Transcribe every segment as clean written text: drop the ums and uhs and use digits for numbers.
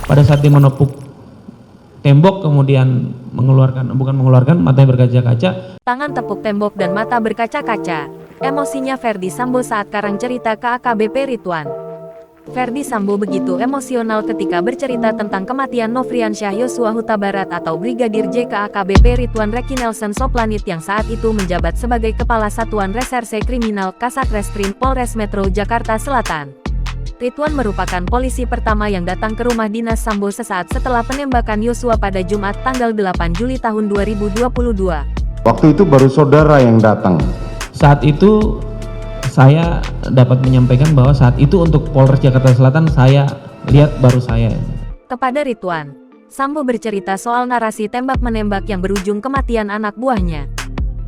pada saat dia menepuk tembok kemudian matanya berkaca-kaca. Tangan tepuk tembok dan mata berkaca-kaca. Emosinya Ferdy Sambo saat Karang cerita ke AKBP Ridwan. Ferdy Sambo begitu emosional ketika bercerita tentang kematian Nofriansyah Yosua Huta Barat atau Brigadir J ke AKBP Ridwan Reki Nelson Soplanit yang saat itu menjabat sebagai Kepala Satuan Reserse Kriminal Kasatreskrim Polres Metro Jakarta Selatan. Ridwan merupakan polisi pertama yang datang ke rumah dinas Sambo sesaat setelah penembakan Yosua pada Jumat tanggal 8 Juli tahun 2022. Waktu itu baru saudara yang datang. Saat itu saya dapat menyampaikan bahwa saat itu untuk Polres Jakarta Selatan saya lihat baru saya. Kepada Ridwan, Sambo bercerita soal narasi tembak-menembak yang berujung kematian anak buahnya.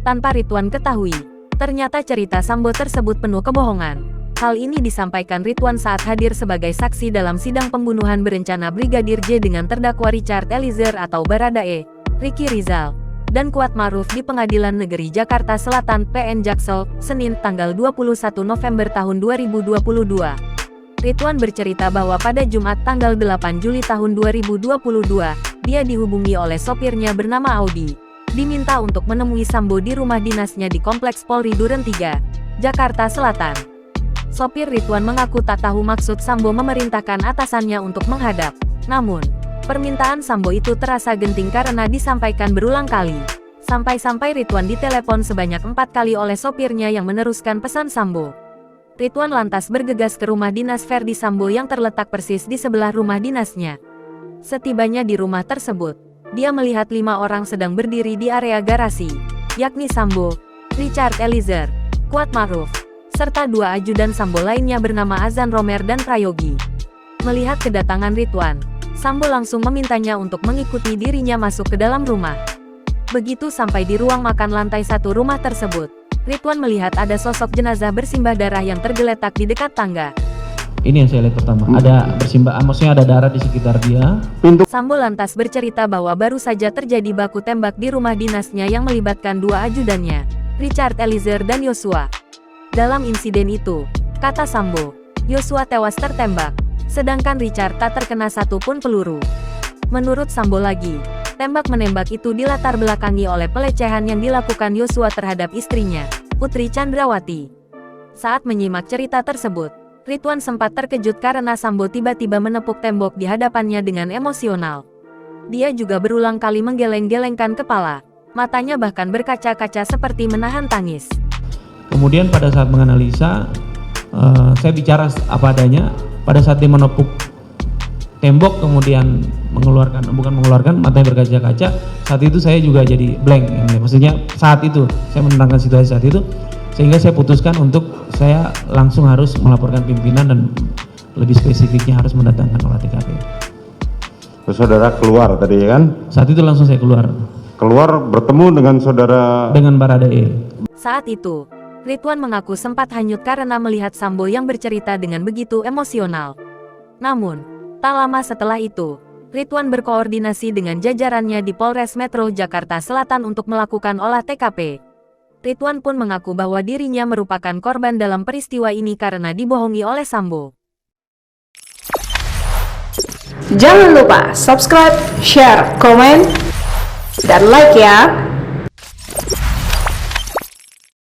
Tanpa Ridwan ketahui, ternyata cerita Sambo tersebut penuh kebohongan. Hal ini disampaikan Ridwan saat hadir sebagai saksi dalam sidang pembunuhan berencana Brigadir J dengan terdakwa Richard Eliezer atau Baradae, Ricky Rizal, dan Kuat Ma'ruf di Pengadilan Negeri Jakarta Selatan PN Jaksel, Senin tanggal 21 November tahun 2022. Ridwan bercerita bahwa pada Jumat tanggal 8 Juli tahun 2022, dia dihubungi oleh sopirnya bernama Audi, diminta untuk menemui Sambo di rumah dinasnya di Kompleks Polri Duren 3, Jakarta Selatan. Sopir Ridwan mengaku tak tahu maksud Sambo memerintahkan atasannya untuk menghadap. Namun, permintaan Sambo itu terasa genting karena disampaikan berulang kali. Sampai-sampai Ridwan ditelepon sebanyak 4 kali oleh sopirnya yang meneruskan pesan Sambo. Ridwan lantas bergegas ke rumah dinas Ferdy Sambo yang terletak persis di sebelah rumah dinasnya. Setibanya di rumah tersebut, dia melihat 5 orang sedang berdiri di area garasi, yakni Sambo, Richard Eliezer, Kuat Ma'ruf, serta 2 ajudan Sambo lainnya bernama Azan Romer dan Prayogi. Melihat kedatangan Ridwan, Sambo langsung memintanya untuk mengikuti dirinya masuk ke dalam rumah. Begitu sampai di ruang makan lantai 1 rumah tersebut, Ridwan melihat ada sosok jenazah bersimbah darah yang tergeletak di dekat tangga. Ini yang saya lihat pertama, ada bersimbah, maksudnya ada darah di sekitar dia. Sambo lantas bercerita bahwa baru saja terjadi baku tembak di rumah dinasnya yang melibatkan 2 ajudannya, Richard Eliezer dan Yosua. Dalam insiden itu, kata Sambo, Yosua tewas tertembak, sedangkan Richard tak terkena satupun peluru. Menurut Sambo lagi, tembak-menembak itu dilatar belakangi oleh pelecehan yang dilakukan Yosua terhadap istrinya, Putri Chandrawati. Saat menyimak cerita tersebut, Ridwan sempat terkejut karena Sambo tiba-tiba menepuk tembok di hadapannya dengan emosional. Dia juga berulang kali menggeleng-gelengkan kepala, matanya bahkan berkaca-kaca seperti menahan tangis. Kemudian pada saat menganalisa, saya bicara apa adanya. Pada saat dia menepuk tembok kemudian matanya berkaca-kaca, saat itu saya juga jadi blank. Maksudnya saat itu saya menerangkan situasi saat itu, sehingga saya putuskan untuk saya langsung harus melaporkan pimpinan dan lebih spesifiknya harus mendatangkan olah TKP. Saudara keluar tadi kan? Saat itu langsung saya keluar. Keluar bertemu dengan saudara? Dengan Baradae. Saat itu, Ridwan mengaku sempat hanyut karena melihat Sambo yang bercerita dengan begitu emosional. Namun, tak lama setelah itu, Ridwan berkoordinasi dengan jajarannya di Polres Metro Jakarta Selatan untuk melakukan olah TKP. Ridwan pun mengaku bahwa dirinya merupakan korban dalam peristiwa ini karena dibohongi oleh Sambo. Jangan lupa subscribe, share, komen, dan like ya!